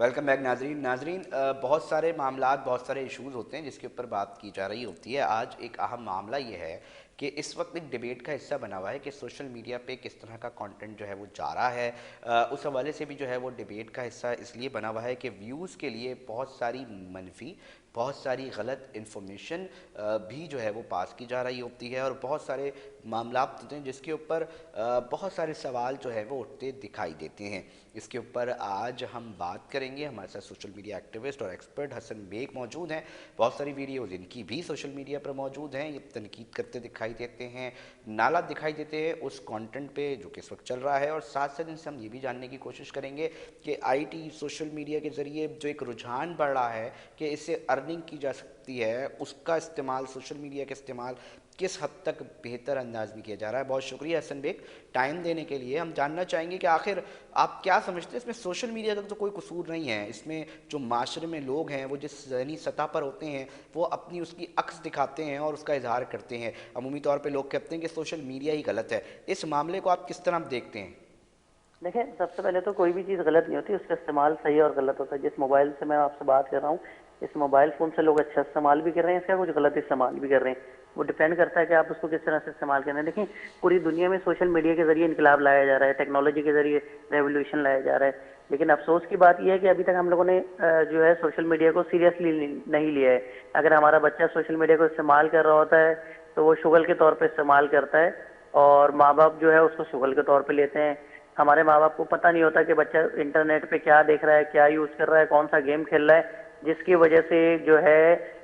Welcome back नाजरीन। बहुत सारे मामलात, बहुत सारे इश्यूज़ होते हैं जिसके ऊपर बात की जा रही होती है। आज एक अहम मामला ये है कि इस वक्त एक डिबेट का हिस्सा बना हुआ है कि सोशल मीडिया पे किस तरह का कंटेंट जो है वो जा रहा है। उस हवाले से भी जो है वो डिबेट का हिस्सा इसलिए बना हुआ है कि व्यूज़ के लिए बहुत सारी मनफी, बहुत सारी गलत इन्फॉर्मेशन भी जो है वो पास की जा रही होती है और बहुत सारे मामला होते हैं जिसके ऊपर बहुत सारे सवाल जो है वो उठते दिखाई देते हैं। इसके ऊपर आज हम बात करेंगे। हमारे साथ सोशल मीडिया एक्टिविस्ट और एक्सपर्ट हसन बेग मौजूद हैं। बहुत सारी वीडियोज़ इनकी भी सोशल मीडिया पर मौजूद हैं। ये तनकीद करते दिखाई देते हैं, नाला दिखाई देते हैं उस कंटेंट पे जो कि इस वक्त चल रहा है। और साथ साथ इनसे हम ये भी जानने की कोशिश करेंगे कि आईटी सोशल मीडिया के ज़रिए जो एक रुझान बढ़ रहा है कि इससे अर्निंग की जा सकती है, उसका इस्तेमाल, सोशल मीडिया का इस्तेमाल किस हद तक बेहतर अंदाज में किया जा रहा है। बहुत शुक्रिया हसन बेग टाइम देने के लिए। हम जानना चाहेंगे कि आखिर आप क्या समझते हैं, इसमें सोशल मीडिया का तो कोई कसूर नहीं है। इसमें जो माशरे में लोग हैं वो जिस ज़हनी सतह पर होते हैं वो अपनी उसकी अक्स दिखाते हैं और उसका इजहार करते हैं। अमूमी तौर पर लोग कहते हैं कि सोशल मीडिया ही गलत है। इस मामले को आप किस तरह देखते हैं? देखिए, सबसे पहले तो कोई भी चीज़ गलत नहीं होती, उसका इस्तेमाल सही और गलत होता है। जिस मोबाइल से मैं आपसे बात कर रहा हूँ, इस मोबाइल फ़ोन से लोग अच्छा इस्तेमाल भी कर रहे हैं इसका, कुछ गलत इस्तेमाल भी कर रहे हैं। वो डिपेंड करता है कि आप उसको किस तरह से इस्तेमाल कर रहे हैं। देखिए, पूरी दुनिया में सोशल मीडिया के ज़रिए इनकलाब लाया जा रहा है, टेक्नोलॉजी के ज़रिए रेवोल्यूशन लाया जा रहा है। लेकिन अफसोस की बात यह है कि अभी तक हम लोगों ने जो है सोशल मीडिया को सीरियसली नहीं लिया है। अगर हमारा बच्चा सोशल मीडिया को इस्तेमाल कर रहा होता है तो वो शुगल के तौर पर इस्तेमाल करता है और माँ बाप जो है उसको शुगल के तौर पर लेते हैं। हमारे माँ बाप को पता नहीं होता कि बच्चा इंटरनेट पे क्या देख रहा है, क्या यूज़ कर रहा है, कौन सा गेम खेल रहा है, जिसकी वजह से जो है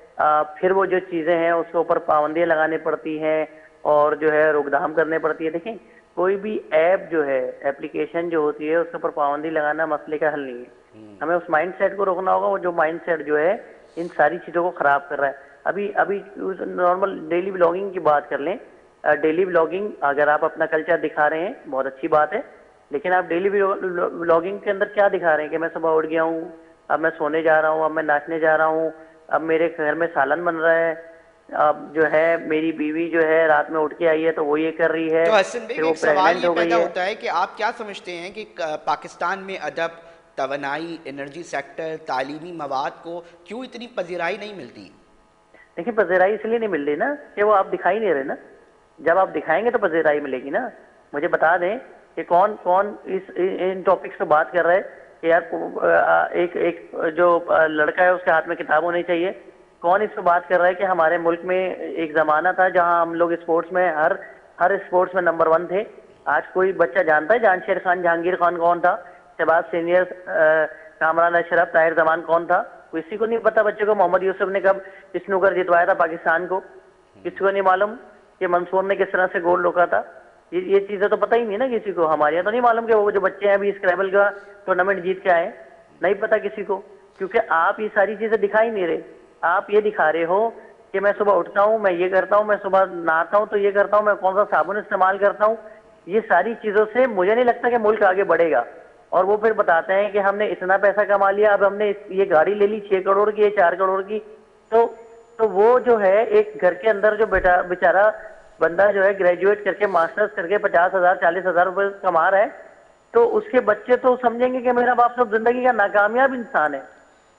फिर वो जो चीज़ें हैं उसके ऊपर पाबंदियाँ लगानी पड़ती हैं और जो है रोकथाम करनी पड़ती है। देखें, कोई भी ऐप जो है, एप्लीकेशन जो होती है, उसके ऊपर पाबंदी लगाना मसले का हल नहीं है। हमें उस माइंड सेट को रोकना होगा, वो जो माइंड सेट जो है इन सारी चीज़ों को ख़राब कर रहा है। अभी अभी नॉर्मल डेली ब्लॉगिंग की बात कर लें। डेली ब्लॉगिंग, अगर आप अपना कल्चर दिखा रहे हैं बहुत अच्छी बात है, लेकिन आप डेली व्लॉगिंग के अंदर क्या दिखा रहे हैं कि मैं सुबह उठ गया हूँ, अब मैं सोने जा रहा हूँ, अब मैं नाचने जा रहा हूँ, अब मेरे घर में सालन बन रहा है, अब जो है मेरी बीवी जो है रात में उठ के आई है तो वो ये कर रही है, तो हसन बेग फिर वो एक सवाल प्रेग्नेंट ये हो गई पैदा है। होता है कि आप क्या समझते हैं कि पाकिस्तान में अदब, तवानाई, एनर्जी सेक्टर, तालीमी मवाद को क्यों इतनी पजीराई नहीं मिलती? देखिए, पजेराई इसलिए नहीं मिल रही ना कि वो आप दिखाई नहीं रहे ना। जब आप दिखाएंगे तो पजेराई मिलेगी ना। मुझे बता दें कि कौन कौन इन टॉपिक्स पे बात कर रहा है कि यार एक एक जो लड़का है उसके हाथ में किताब होनी चाहिए। कौन इस पे बात कर रहा है कि हमारे मुल्क में एक जमाना था जहां हम लोग स्पोर्ट्स में हर हर स्पोर्ट्स में नंबर 1 थे। आज कोई बच्चा जानता है जानशेर खान, जहांगीर खान कौन था, शहबाज सीनियर, कामरान अशरफ, ताहिर जमान कौन था? किसी को नहीं पता बच्चे को। मोहम्मद यूसुफ ने कब स्नूकर जितवाया था पाकिस्तान को? किसी को नहीं मालूम कि मंसूर ने किस तरह से गोल रोका था। ये चीजें तो पता ही नहीं ना किसी को। हमारे यहाँ तो नहीं मालूम कि वो जो बच्चे हैं अभी स्क्रैबल का टूर्नामेंट जीत के आए, नहीं पता किसी को, क्योंकि आप ये सारी चीजें दिखा ही नहीं रहे। आप ये दिखा रहे हो कि मैं सुबह उठता हूँ, मैं ये करता हूँ, मैं सुबह नहाता हूँ तो ये करता हूँ, मैं कौन सा साबुन इस्तेमाल करता हूँ। ये सारी चीजों से मुझे नहीं लगता कि मुल्क आगे बढ़ेगा। और वो फिर बताते हैं कि हमने इतना पैसा कमा लिया, अब हमने ये गाड़ी ले ली 6 करोड़ की, 4 करोड़ की। तो तो वो जो है एक घर के अंदर जो बेचारा बंदा जो है ग्रेजुएट करके मास्टर्स करके 50,000 40,000 रुपए कमा रहा है, तो उसके बच्चे तो समझेंगे कि मेरा बाप सब जिंदगी का नाकामयाब इंसान है।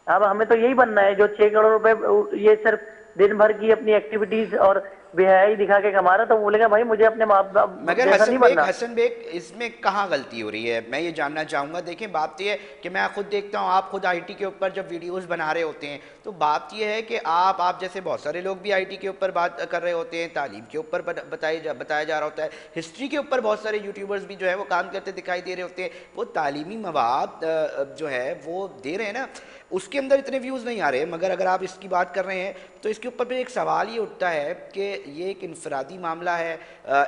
अब हमें तो यही बनना है। जो 6 करोड़ रुपए ये सिर्फ दिन भर की अपनी एक्टिविटीज और बेहयाई दिखा के कमा रहा, तो बोलेगा भाई मुझे अपने माँ बाप मगर जैसा नहीं बनना। हसन बेग इसमें कहाँ गलती हो रही है, मैं ये जानना चाहूँगा। देखिए, बात ये है कि मैं खुद देखता हूँ, आप खुद आईटी के ऊपर जब वीडियोस बना रहे होते हैं तो बात ये है कि आप जैसे बहुत सारे लोग भी आईटी के ऊपर बात कर रहे होते हैं, तालीम के ऊपर बताया जा रहा होता है, हिस्ट्री के ऊपर बहुत सारे यूट्यूबर्स भी जो है वो काम करते दिखाई दे रहे होते हैं। वो तालीमी मवाद जो है वो दे रहे हैं ना, उसके अंदर इतने व्यूज़ नहीं आ रहे। मगर अगर आप इसकी बात कर रहे हैं तो इसके ऊपर भी एक सवाल ये उठता है कि ये एक इनफरादी मामला है।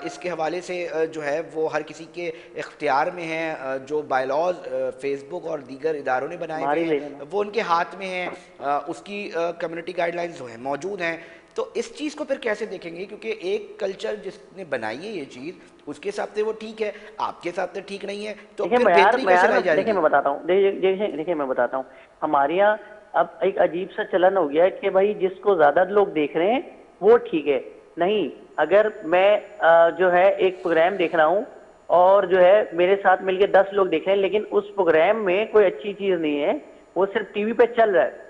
इसके हवाले से जो है वो हर किसी के इख्तियार में है। जो बायलॉज फेसबुक और दीगर इदारों ने बनाए हुए मार ही लेना। हैं वो उनके हाथ में हैं। उसकी कम्युनिटी गाइडलाइंस जो है मौजूद हैं। तो इस चीज़ को फिर कैसे देखेंगे? क्योंकि एक कल्चर जिसने बनाई है ये चीज़ उसके हिसाब से वो ठीक है, आपके हिसाब से ठीक नहीं है, तो देखिए, फिर बेहतरी कैसे लाई देखिए जाएगी? मैं बताता हूँ। देखिए मैं बताता हूँ। हमारे यहाँ अब एक अजीब सा चलन हो गया है कि भाई जिसको ज्यादा लोग देख रहे हैं वो ठीक है। नहीं, अगर मैं जो है एक प्रोग्राम देख रहा हूँ और जो है मेरे साथ मिलके 10 लोग देख रहे हैं, लेकिन उस प्रोग्राम में कोई अच्छी चीज नहीं है, वो सिर्फ टीवी पे चल रहा है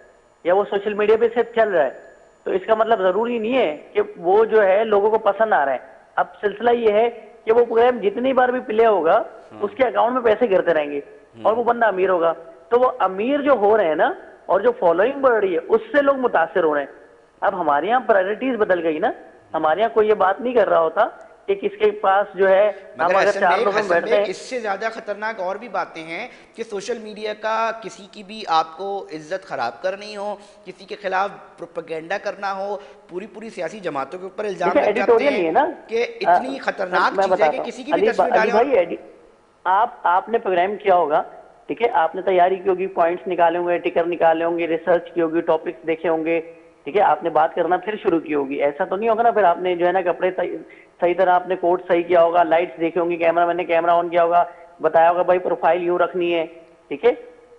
या वो सोशल मीडिया पे सिर्फ चल रहा है, तो इसका मतलब जरूरी नहीं है कि वो जो है लोगों को पसंद आ रहा है। अब सिलसिला ये है कि वो प्रोग्राम जितनी बार भी प्ले होगा उसके अकाउंट में पैसे गिरते रहेंगे और वो बंदा अमीर होगा। तो वो अमीर जो हो रहे हैं ना, और जो फॉलोइंग बढ़ रही है, उससे लोग मुतासिर हो रहे हैं। अब हमारे यहाँ प्रायोरिटीज बदल गई ना। हमारे यहाँ कोई ये बात नहीं कर रहा होता कि किसके पास जो है, हम मगर अगर हसन 4 बेग, लोग में बैठते हैं। इससे ज्यादा खतरनाक और भी बातें हैं कि सोशल मीडिया का किसी की भी आपको इज्जत खराब करनी हो, किसी के खिलाफ प्रोपेगेंडा करना हो, पूरी पूरी सियासी जमातों के ऊपर इल्जाम देखिए लग जाते एडिटोरियल नहीं है ना, हैं कि इतनी खतरनाक मैं चीज है कि बताता हूँ किसी की भी तस्वीर अली डालें। और भाई, आपने प्रोग्राम किया होगा, ठीक है, आपने तैयारी की होगी, पॉइंट्स निकाले होंगे, टिकर निकाले होंगे, रिसर्च की होगी, टॉपिक्स देखे होंगे, ठीक है, आपने बात करना फिर शुरू की होगी। ऐसा तो नहीं होगा ना फिर आपने जो है ना कपड़े सही तरह आपने कोट सही किया होगा, लाइट्स देखे होंगी, कैमरा मैन ने कैमरा ऑन किया होगा, बताया होगा भाई प्रोफाइल यूं रखनी है, ठीक है।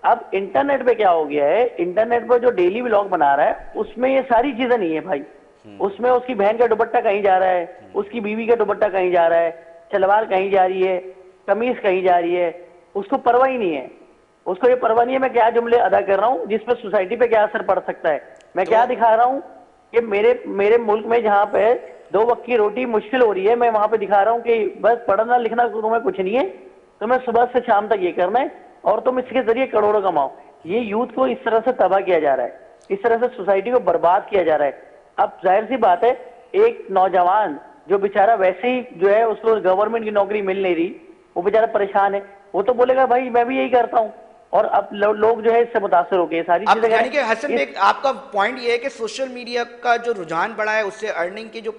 अब इंटरनेट पे क्या हो गया है, इंटरनेट पर जो डेली व्लॉग बना रहा है उसमें ये सारी चीजें नहीं है भाई। उसमें उसकी बहन का दुपट्टा कहीं जा रहा है, उसकी बीवी का दुपट्टा कहीं जा रहा है, सलवार कहीं जा रही है, कमीज कहीं जा रही है, उसको परवाह ही नहीं है। उसको ये परवाह नहीं है मैं क्या जुमले अदा कर रहा हूँ, जिसपे सोसाइटी पे क्या असर पड़ सकता है। मैं क्या दिखा रहा हूँ कि मेरे मुल्क में जहाँ पे 2 वक्त की रोटी मुश्किल हो रही है, मैं वहां पे दिखा रहा हूँ कि बस पढ़ना लिखना तुम्हें कुछ नहीं है, तुम्हें सुबह से शाम तक ये करना है और तुम इसके जरिए करोड़ों कमाओ। ये यूथ को इस तरह से तबाह किया जा रहा है, इस तरह से सोसाइटी को बर्बाद किया जा रहा है। अब जाहिर सी बात है, एक नौजवान जो बेचारा वैसे ही जो है उसको गवर्नमेंट की नौकरी मिल नहीं रही, वो बेचारा परेशान है, वो तो बोलेगा भाई मैं भी यही करता हूँ। और अब लोग जो है इससे मुतासर हो गए सारी अब चीजें। यानी कि हसन बेग, आपका पॉइंट ये है कि सोशल मीडिया का जो रुझान बढ़ा है उससे अर्निंग के जो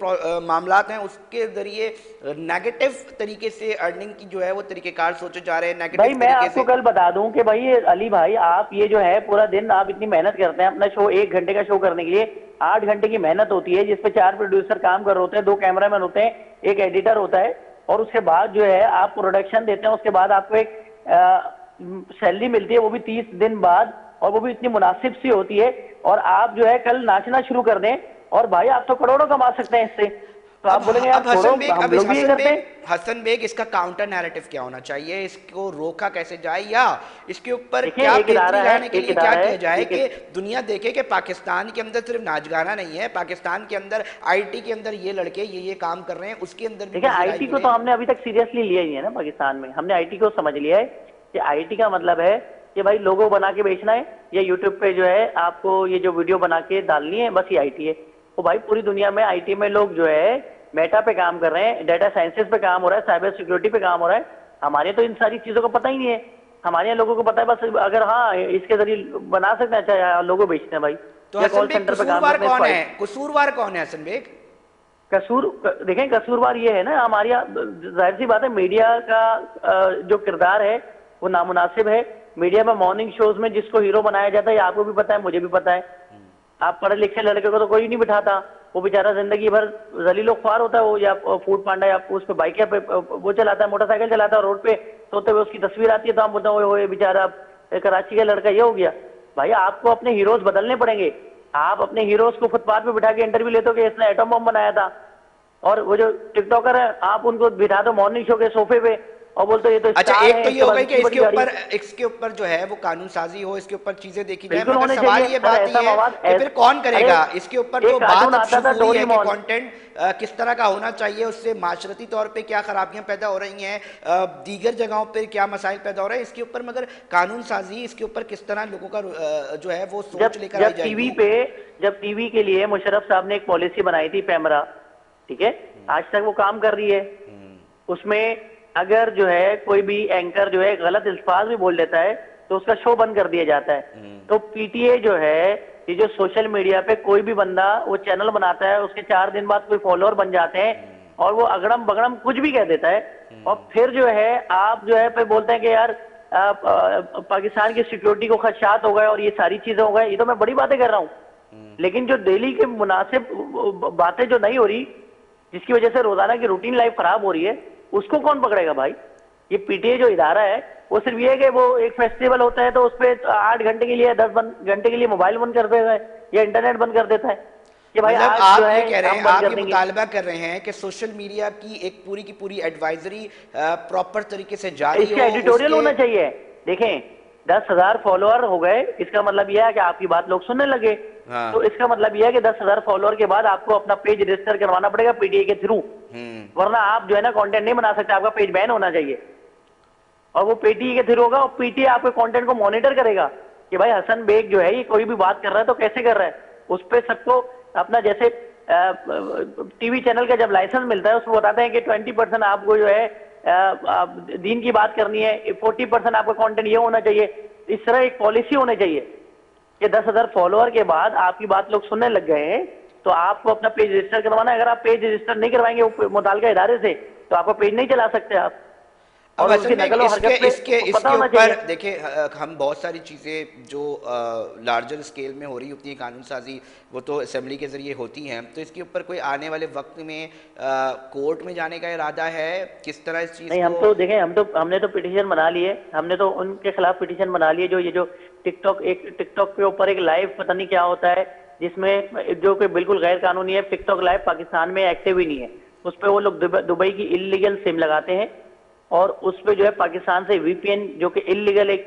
मामलात हैं उसके जरिए नेगेटिव तरीके से अर्निंग की जो है वो तरीकेकार सोचे जा रहे हैं नेगेटिव भाई मैं तरीके आपको से। कल बता दूं कि भाई अली भाई, आप ये जो है पूरा दिन आप इतनी मेहनत करते हैं अपना शो, 1 घंटे का शो करने के लिए 8 घंटे की मेहनत होती है, जिसपे 4 प्रोड्यूसर काम कर रहे होते हैं, 2 कैमरामैन होते हैं, 1 एडिटर होता है, और उसके बाद जो है आप प्रोडक्शन देते हैं, उसके बाद आपको एक सैलरी मिलती है, वो भी 30 दिन बाद, और वो भी इतनी मुनासिब सी होती है। और आप जो है कल नाचना शुरू कर दें और भाई आप तो करोड़ों कमा सकते हैं इससे। तो आप बोलेंगे यार छोड़ो, हम लोग भी ये करते हैं। हसन बेग, इसका काउंटर नैरेटिव क्या होना चाहिए, इसको रोका कैसे जाए, या इसके ऊपर देखिए, क्या एक इदारा बेहतरी है, लाने के एक लिए क्या इदारा किया है, जाए ठीक कि है। दुनिया देखे कि पाकिस्तान के अंदर सिर्फ नाच गाना नहीं है, पाकिस्तान के अंदर आईटी के अंदर ये लड़के ये काम कर रहे हैं, उसके अंदर भी देखिए पजीराई आईटी को मिले। तो हमने अभी तक सीरियसली लिया ही है ना पाकिस्तान में। हमने आईटी को समझ लिया है कि आईटी का मतलब है कि भाई लोगो बना के बेचना है, या यूट्यूब पे जो है आपको ये जो वीडियो बना के डालनी है, बस ये आईटी है। तो भाई पूरी दुनिया में आईटी में लोग जो है मेटा पे काम कर रहे हैं, डेटा साइंसेस पे काम हो रहा है, साइबर सिक्योरिटी पे काम हो रहा है। हमारे तो इन सारी चीजों का पता ही नहीं है। हमारे यहाँ लोगों को पता है बस अगर हाँ इसके जरिए बना सकते हैं, अच्छा लोगो बेचते हैं भाई, तो या हसन कॉल बेग, सेंटर पे काम कसूरवार करते हैं। कौन है, कसूरवार कौन है हसन बेग? देखें कसूरवार ये है ना, हमारे यहाँ जाहिर सी बात है मीडिया का जो किरदार है वो नामुनासिब है। मीडिया में मॉर्निंग शोज में जिसको हीरो बनाया जाता है, आपको भी पता है, मुझे भी पता है। आप पढ़े लिखे लड़के को तो कोई नहीं बिठाता, वो बेचारा जिंदगी भर जलीलो ख्वार होता है, वो या फूड पांडा या उस पे बाइक पे वो चलाता है, मोटरसाइकिल चलाता है, रोड पे सोते हुए उसकी तस्वीर आती है तो आप बोलते हो बेचारा कराची का लड़का ये हो गया। भाई आपको अपने हीरोज बदलने पड़ेंगे। आप अपने हीरोज को फुटपाथ पे बिठा के इंटरव्यू लेते हो कि इसने एटम बम बनाया था, और वो जो टिकटॉकर है आप उनको बिठा दो मॉर्निंग शो के सोफे पे और बोलते ये तो अच्छा, स्टार एक है, तो ये हो गई कि इसके इसके ऊपर जो है वो कानून साजी हो, इसके ऊपर चीजें देखी जाए, बिल्कुल मगर होने सवाल चाहिए। ये बात ऐसा ही है मवाद कि फिर कौन करेगा अरे, इसके ऊपर। एक तो कार्टून बात अब आता था शुरू हुई है कि डोरेमोन। कंटेंट किस तरह का होना चाहिए, उससे माशरती तौर पे क्या खराबियां पैदा हो रही हैं, दीगर जगहों पे क्या मसाइल पैदा हो रहे हैं इसके ऊपर, मगर कानून साजी इसके ऊपर किस तरह लोगों का जो है वो सोच लेकर आई जाएगी। जब टीवी के लिए मुशर्रफ साहब ने एक पॉलिसी बनाई थी पैमरा, ठीक है, आज तक वो काम कर रही है। उसमें अगर जो है कोई भी एंकर जो है गलत अल्फाज भी बोल देता है तो उसका शो बंद कर दिया जाता है। तो पीटीए जो है, ये जो सोशल मीडिया पे कोई भी बंदा वो चैनल बनाता है, उसके 4 दिन बाद कोई फॉलोअर बन जाते हैं और वो अगड़म बगड़म कुछ भी कह देता है, और फिर जो है आप जो है फिर बोलते हैं कि यार पाकिस्तान की सिक्योरिटी को खदशात हो गए और ये सारी चीजें हो गए। ये तो मैं बड़ी बातें कर रहा हूँ, लेकिन जो डेली के मुनासिब बातें जो नहीं हो रही, जिसकी वजह से रोजाना की रूटीन लाइफ खराब हो रही है, उसको कौन पकड़ेगा भाई। ये पीटीए जो इदारा है वो सिर्फ ये है कि वो एक फेस्टिवल होता है तो उस पर 8 घंटे के लिए 10 घंटे के लिए मोबाइल बंद कर देता है या इंटरनेट बंद कर देता है कि भाई मतलब आज आप जो है ये कह रहे हैं, हम बंद आप कर ये देंगे। मुतालबा कर रहे हैं कि सोशल मीडिया की एक पूरी की पूरी एडवाइजरी प्रॉपर तरीके से जारी इसका हो, एडिटोरियल उसके होना चाहिए। देखें 10,000 फॉलोअर हो गए, इसका मतलब यह है कि आपकी बात लोग सुनने लगे। हाँ। तो इसका मतलब यह है कि 10,000 फॉलोअर के बाद आपको अपना पेज रजिस्टर करवाना पड़ेगा पीटीए के थ्रू, वरना आप जो है ना कंटेंट नहीं बना सकते, आपका पेज बैन होना चाहिए। और वो पीटीए के थ्रू होगा और पीटीए आपके कंटेंट को मॉनिटर करेगा कि भाई हसन बेग जो है ये कोई भी बात कर रहा है तो कैसे कर रहा है। उस पर सबको अपना जैसे टीवी चैनल का जब लाइसेंस मिलता है उसमें बताते हैं कि 20% आपको जो है दीन की बात करनी है, 40% आपका कंटेंट ये होना चाहिए। इस तरह एक पॉलिसी होनी चाहिए कि 10,000 फॉलोअर के बाद आपकी बात लोग सुनने लग गए हैं तो आपको अपना पेज रजिस्टर करवाना है। अगर आप पेज रजिस्टर नहीं करवाएंगे मुतालिका इदारे से तो आपका पेज नहीं चला सकते आप। अब और असल उसकी में नकल और इसके हरकत पे इसके पता इसके होना ऊपर चाहिए। देखिए हम बहुत सारी चीज़ें जो लार्जर स्केल में हो रही होती हैं कानून साजी, वो तो असेंबली के ज़रिए होती हैं। तो इसके ऊपर कोई आने वाले वक्त में कोर्ट में जाने का इरादा है, किस तरह इस चीज़ नहीं, हम को? तो देखें, हमने तो पिटीशन बना लिए, हमने तो उनके खिलाफ पिटीशन बना लिए जो ये जो टिकटॉक के ऊपर एक लाइव पता नहीं क्या होता है जिसमें जो कि बिल्कुल गैर कानूनी है। टिकटॉक लाइव पाकिस्तान में एक्टिव ही नहीं है, उस पर वो लोग दुबई की इलीगल सिम लगाते हैं और उस पर जो है पाकिस्तान से वीपीएन जो कि इलीगल एक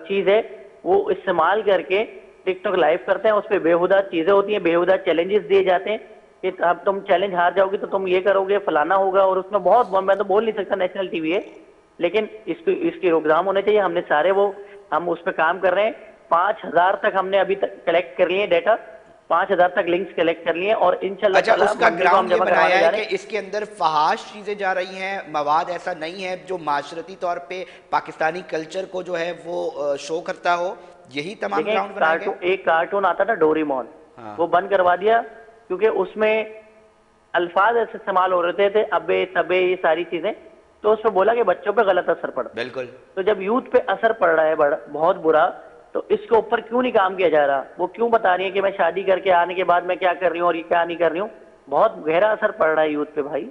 चीज है वो इस्तेमाल करके टिकटॉक लाइव करते हैं। उस पर बेहुदा चीजें होती हैं, बेहुदा चैलेंजेस दिए जाते हैं कि अब तुम चैलेंज हार जाओगे तो तुम ये करोगे, फलाना होगा। और उसमें बहुत, मैं तो बोल नहीं सकता नेशनल टीवी है, लेकिन इसकी रोकथाम होने चाहिए। हमने सारे हम उस पर काम कर रहे हैं। 5,000 तक हमने अभी तक कलेक्ट कर लिए डेटा, 5,000 तक लिंक्स कलेक्ट कर लिए और इंशाल्लाह अच्छा, ताला उसका मंडे को हम ग्राउंड ये जमा बनाया करवाने जा है रहे कि हैं। इसके अंदर फहाश चीज़ें जा रही हैं, मवाद ऐसा नहीं है जो माशरती तौर पे पाकिस्तानी कल्चर को जो है वो शो करता हो, यही तमाम देखिए, ग्राउंड बनाए गए? एक कार्टून आता था डोरीमोन, हाँ। वो बंद करवा दिया क्योंकि उसमें अल्फाज ऐसे इस्तेमाल हो रहे थे, अबे तबे ये सारी चीजें, तो उसमें बोला कि बच्चों पे गलत असर पड़ता है। बिल्कुल। तो जब यूथ पे असर पड़ रहा है बहुत बुरा, तो इसके ऊपर क्यों नहीं काम किया जा रहा। वो क्यों बता रही है कि मैं शादी करके आने के बाद मैं क्या कर रही हूँ और ये क्या नहीं कर रही हूँ। बहुत गहरा असर पड़ रहा है यूथ पे भाई,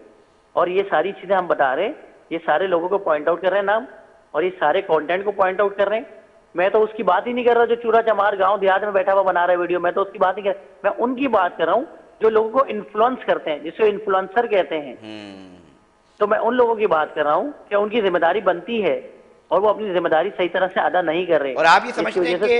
और ये सारी चीजें हम बता रहे हैं, ये सारे लोगों को पॉइंट आउट कर रहे हैं नाम, और ये सारे कंटेंट को पॉइंट आउट कर रहे हैं। मैं तो उसकी बात ही नहीं कर रहा जो चूरा चमार गांव देहात में बैठा हुआ बना रहा है वीडियो, मैं तो उसकी बात नहीं कर रहा। मैं उनकी बात कर रहा हूँ जो लोगों को इन्फ्लुएंस करते हैं, जिसको इन्फ्लुएंसर कहते हैं। तो मैं उन लोगों की बात कर रहा हूँ कि उनकी जिम्मेदारी बनती है और वो अपनी जिम्मेदारी सही तरह से अदा नहीं कर रहे। और आप ये जिसकी समझते हैं वजह से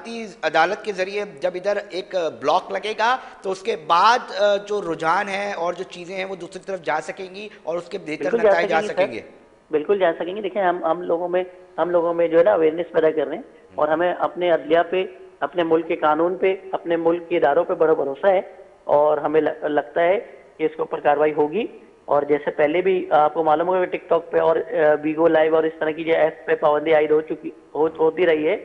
कि अदालत के जरिए जब इधर एक ब्लॉक लगेगा तो उसके बाद जो रुझान है और जो चीजें हैं वो दूसरी तरफ जा सकेंगी और उसके बेहतर बिल्कुल जा नतीजे जा सकेंगे सकेंगे? सर, बिल्कुल जा सकेंगे। देखिए, हम लोगों में जो है ना अवेयरनेस पैदा कर रहे हैं, और हमें अपने अदलिया पे, अपने मुल्क के कानून पे, अपने मुल्क के इदारों पे बड़ा भरोसा है, और हमें लगता है कि इसके ऊपर कार्रवाई होगी। और जैसे पहले भी आपको मालूम होगा टिकटॉक पे और बीगो लाइव और इस तरह की जो ऐप पे पाबंदी आयद होती रही है,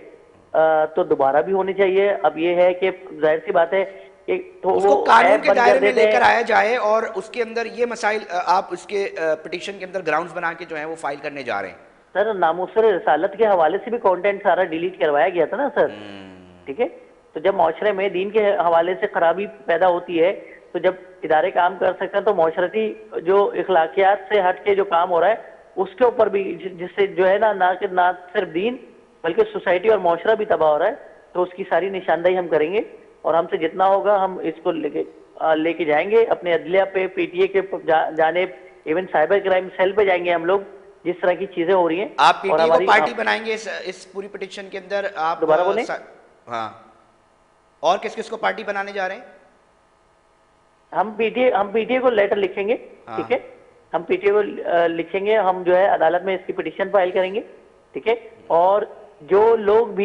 तो दोबारा भी होनी चाहिए। अब ये है कि जाहिर सी बात है कि तो उसको वो कानून ऐप के बंद दायरे कर में देते लेकर हैं। आया जाए और उसके अंदर ये मसाइल आप उसके पिटीशन के अंदर ग्राउंड्स बना के जो है वो फाइल करने जा रहे हैं। सर, नामूसर रिसालत के हवाले से भी कंटेंट सारा डिलीट करवाया गया था ना सर, ठीक है। तो जब माशरे में दीन के हवाले से खराबी पैदा होती है, तो जब इदारे काम कर सकते हैं तो माशरती जो इखलाकियात से हट के जो काम हो रहा है उसके ऊपर भी, जिससे जो है ना सिर्फ दीन बल्कि सोसाइटी और माशरा भी तबाह हो रहा है, तो उसकी सारी निशानदेही हम करेंगे। और हमसे जितना होगा हम इसको लेके जाएंगे अपने अदलिया पे, पीटीए के जानेब, इवन साइबर क्राइम सेल पे जाएंगे हम लोग, जिस तरह की चीजें हो रही हैं। आप और पीटीए को हमारी पार्टी बनाएंगे इस पूरी पिटीशन के अंदर? आप दोबारा बोलें। हाँ, और किस किस को पार्टी बनाने जा रहे हैं? हम पीटीए को लेटर लिखेंगे, हाँ। ठीक है। हम पीटीए को लिखेंगे, हम जो है अदालत में इसकी पिटीशन फाइल करेंगे, ठीक है। और जो लोग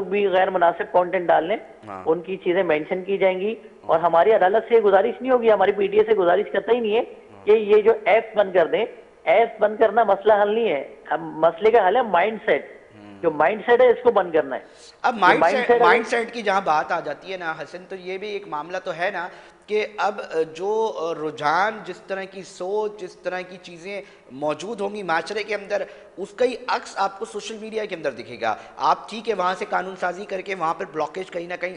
भी गैर मुनासिब कंटेंट डाल लें, हाँ। उनकी चीजें मेंशन की जाएंगी। और हमारी अदालत से गुजारिश नहीं होगी, हमारी पीटीए से गुजारिश करता ही नहीं है कि ये जो ऐप बंद कर दें। ऐप बंद करना मसला हल नहीं है, अब मसले का हल है माइंड सेट। जो माइंड सेट है इसको बंद करना है। अब माइंड सेट की जहां बात आ जाती है ना हसन, तो ये भी एक मामला तो है ना कि अब जो रुझान, जिस तरह की सोच, जिस तरह की चीज़ें मौजूद होंगी माशरे के अंदर, उसका ही अक्स आपको सोशल मीडिया के अंदर दिखेगा। आप ठीक है वहाँ से कानून साजी करके वहाँ पर ब्लॉकेज कहीं ना कहीं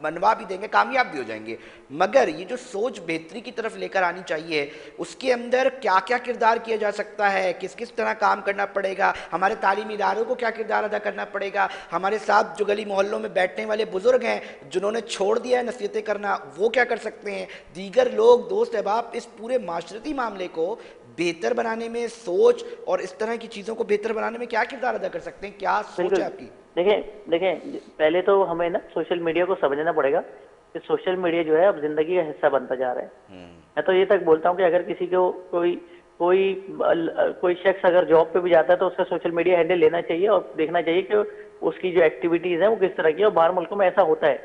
मनवा भी देंगे, कामयाब भी हो जाएंगे, मगर ये जो सोच बेहतरी की तरफ लेकर आनी चाहिए उसके अंदर क्या क्या किरदार किया जा सकता है, किस किस तरह काम करना पड़ेगा, हमारे तालीमी इदारों को क्या किरदार अदा करना पड़ेगा, हमारे साथ जो गली मोहल्लों में बैठने वाले बुजुर्ग हैं जिन्होंने छोड़ दिया है नसीहतें करना, वो क्या कर सकते हैं, दीगर लोग, दोस्त अहबाब इस पूरे माशरती मामले को बेहतर बनाने में, सोच और इस तरह की चीज़ों को बेहतर बनाने में क्या किरदार अदा कर सकते हैं, क्या सोच बिल्कुल। है आपकी? देखें देखें, पहले तो हमें ना सोशल मीडिया को समझना पड़ेगा कि सोशल मीडिया जो है अब जिंदगी का हिस्सा बनता जा रहा है। मैं तो ये तक बोलता हूँ कि अगर किसी को कोई कोई कोई शख्स अगर जॉब पे भी जाता है तो उसका सोशल मीडिया हैंडल लेना चाहिए और देखना चाहिए कि उसकी जो एक्टिविटीज है वो किस तरह की है, और बाहर मुल्कों में ऐसा होता है।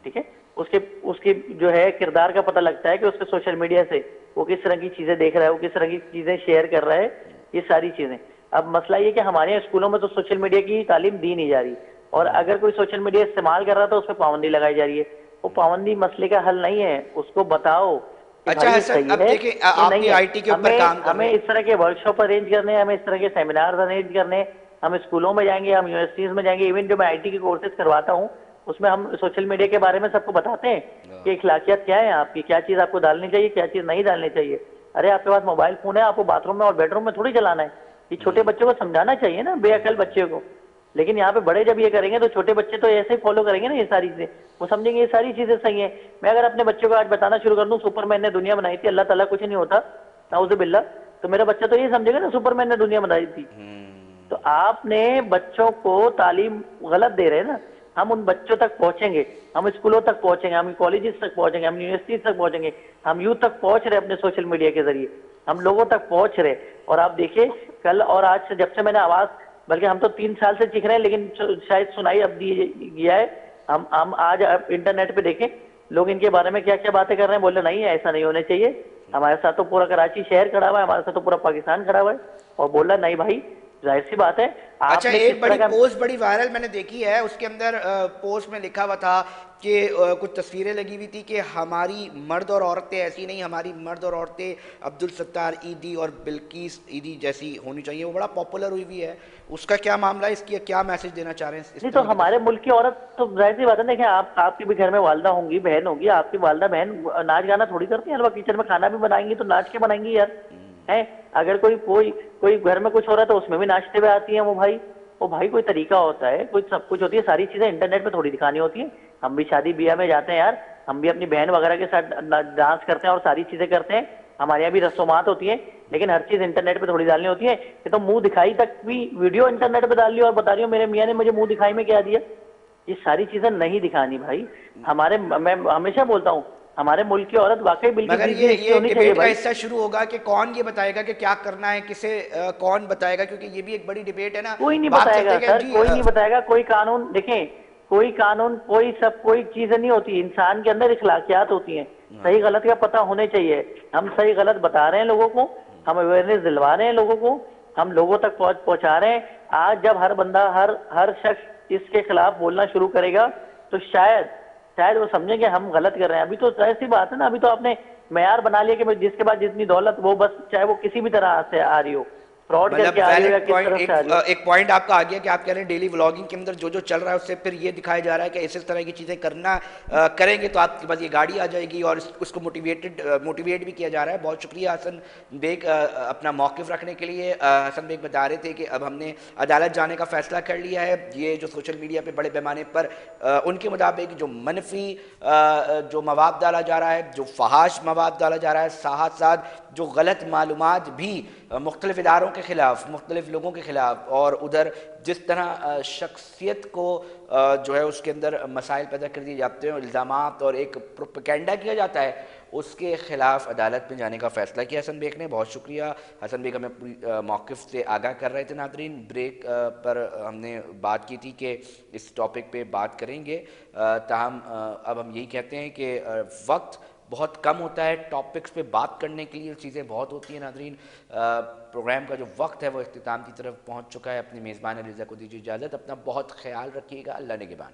ठीक है, उसके उसकी जो है किरदार का पता लगता है कि उसके सोशल मीडिया से वो किस तरह की चीजें देख रहा है, वो किस तरह की चीजें शेयर कर रहा है, ये सारी चीजें। अब मसला ये कि हमारे यहाँ स्कूलों में तो सोशल मीडिया की तालीम दी नहीं जा रही, और अगर कोई सोशल मीडिया इस्तेमाल कर रहा है तो उस पर पाबंदी लगाई जा रही है। वो पाबंदी मसले का हल नहीं है, उसको बताओ कि अच्छा भाई ये हसन, सही अब है, देखिए ये आप नहीं भी है। आईटी के ऊपर काम हमें कर रहे हमें हैं। इस तरह के वर्कशॉप अरेंज करने हैं, हमें इस तरह के सेमिनार अरेंज करने हैं, हम स्कूलों में जाएंगे, हम यूनिवर्सिटीज में जाएंगे। इवन जो मैं आईटी के कोर्सेज करवाता हूँ उसमें हम सोशल मीडिया के बारे में सबको बताते हैं कि इखलाकियात क्या है आपकी, क्या चीज आपको डालनी चाहिए, क्या चीज नहीं डालनी चाहिए। अरे आपके पास मोबाइल फोन है, आपको बाथरूम में और बेडरूम में थोड़ी चलाना है। ये छोटे बच्चों को समझाना चाहिए ना, बेअकल बच्चे को। लेकिन यहाँ पे बड़े जब ये करेंगे तो छोटे बच्चे तो ऐसे ही फॉलो करेंगे ना ये सारी चीजें, वो समझेंगे ये सारी चीजें सही है। मैं अगर अपने बच्चों को आज बताना शुरू कर दूं सुपरमैन ने दुनिया बनाई थी, अल्लाह ताला कुछ नहीं होता, नाउजुबिल्लाह, तो मेरा बच्चा तो ये समझेगा ना सुपरमैन ने दुनिया बनाई थी। तो आपने बच्चों को तालीम गलत दे रहे हैं ना। हम उन बच्चों तक पहुंचेंगे, हम स्कूलों तक पहुंचेंगे, हम कॉलेजेस तक पहुंचेंगे, हम यूनिवर्सिटीज तक पहुंचेंगे, हम यूथ तक पहुंच रहे अपने सोशल मीडिया के जरिए, हम लोगों तक पहुंच रहे। और आप देखिए कल और आज से, जब से मैंने आवाज, बल्कि हम तो 3 साल से सीख रहे हैं, लेकिन शायद सुनाई अब दिया है। हम आज इंटरनेट पे देखें लोग इनके बारे में क्या क्या बातें कर रहे हैं, बोले नहीं ऐसा नहीं होने चाहिए। हमारे साथ तो पूरा कराची शहर खड़ा हुआ है, हमारे साथ तो पूरा पाकिस्तान खड़ा हुआ है, और बोला नहीं भाई जाहिर सी बात है। अच्छा, आपने एक किस बड़ी तरह का पोस्ट बड़ी वायरल मैंने देखी है, उसके अंदर पोस्ट में लिखा हुआ था कि कुछ तस्वीरें लगी हुई थी कि हमारी मर्द और औरतें ऐसी नहीं, हमारी मर्द और औरतें अब्दुल सत्तार ईदी और बिल्किस ईदी जैसी होनी चाहिए। वो बड़ा पॉपुलर हुई भी है, उसका क्या मामला है, इसकी क्या मैसेज देना चाह रहे हैं इस नहीं, तो तरह की हमारे मुल्क की औरत तो जाहिर सी बात है। देखिए आपके भी घर में वालदा होंगी, बहन होगी, आपकी वालदा बहन नाच गाना थोड़ी करती है, हलवा किचन में खाना भी बनाएंगी तो नाच के बनाएंगी यार, है। अगर कोई कोई कोई घर में कुछ हो रहा है तो उसमें भी नाचते हुए आती है वो भाई कोई तरीका होता है, कोई सब कुछ होती है। सारी चीजें इंटरनेट पे थोड़ी दिखानी होती है। हम भी शादी ब्याह में जाते हैं यार, हम भी अपनी बहन वगैरह के साथ डांस करते हैं और सारी चीजें करते हैं, हमारे यहाँ भी रस्मात होती है। लेकिन हर चीज इंटरनेट पे थोड़ी डालनी होती है कि तो मुंह दिखाई तक भी वीडियो इंटरनेट पे डाल ली और बता रही हूँ मेरे मियाँ ने मुझे मुंह दिखाई में क्या दिया। ये सारी चीजें नहीं दिखानी भाई। मैं हमेशा बोलता हूँ हमारे मुल्क की औरत वाकई बिल्कुल मगर बिल्कुल इसकी ये होनी चाहिए डिबेट का भाई। हिस्सा शुरू होगा कि कौन ये बताएगा कि क्या करना है, किसे कौन बताएगा, क्योंकि ये भी एक बड़ी डिबेट है ना। कोई नहीं बात चलते बताएगा कि सर, जी कोई नहीं बताएगा। कोई कानून देखें, कोई कानून कोई सब कोई चीजें नहीं होती, इंसान के अंदर इखलाकियात होती हैं। सही गलत का पता होने चाहिए। हम सही गलत बता रहे हैं लोगों को, हम अवेयरनेस दिलवा रहे हैं लोगों को, हम लोगों तक पहुंचा रहे हैं। आज जब हर बंदा हर शख्स इसके खिलाफ बोलना शुरू करेगा तो शायद शायद वो समझेंगे हम गलत कर रहे हैं। अभी तो ऐसी बात है ना, अभी तो आपने मैयार बना लिया कि जिसके पास जितनी दौलत वो बस चाहे वो किसी भी तरह से आ रही हो, फ्रॉड मतलब करके आ रही हो या वैलिड किस पॉइंट, तरह से आ रही हो। एक पॉइंट आपका आ गया कि आप कह रहे हैं डेली व्लॉगिंग के अंदर जो जो चल रहा है उससे फिर ये दिखाया जा रहा है कि इस तरह की चीज़ें करना करेंगे तो आपके पास ये गाड़ी आ जाएगी, और उसको मोटिवेट भी किया जा रहा है। बहुत शुक्रिया हसन बेग अपना मौक़िफ़ रखने के लिए। हसन बेग बता रहे थे कि अब हमने अदालत जाने का फ़ैसला कर लिया है। ये जो सोशल मीडिया पर बड़े पैमाने पर उनके मुताबिक जो मनफी जो मवाद डाला जा रहा है, जो फहाश मवाद डाला जा रहा है, साथ साथ जो गलत मालूमात भी मुख्तलिफ इदारों के ख़िलाफ़, मुख्तलिफ लोगों के ख़िलाफ़, और उधर जिस तरह शख्सियत को जो है उसके अंदर मसाइल पैदा कर दिए जाते हैं, इल्ज़ामात और एक प्रोपेगेंडा किया जाता है, उसके ख़िलाफ़ अदालत में जाने का फ़ैसला किया हसन बेग ने। बहुत शुक्रिया हसन बेग, हमें पूरी मौक़िफ़ से आगाह कर रहे थे। नादरीन, ब्रेक पर हमने बात की थी कि इस टॉपिक पे बात करेंगे, ताहम अब हम यही कहते हैं कि वक्त बहुत कम होता है टॉपिक्स पे बात करने के लिए, चीज़ें बहुत होती हैं। नादरीन, प्रोग्राम का जो वक्त है वो इख्तिताम की तरफ पहुंच चुका है। अपनी मेज़बान अलीज़ा को दीजिए इजाज़त। अपना बहुत ख्याल रखिएगा। अल्लाह निगहबान।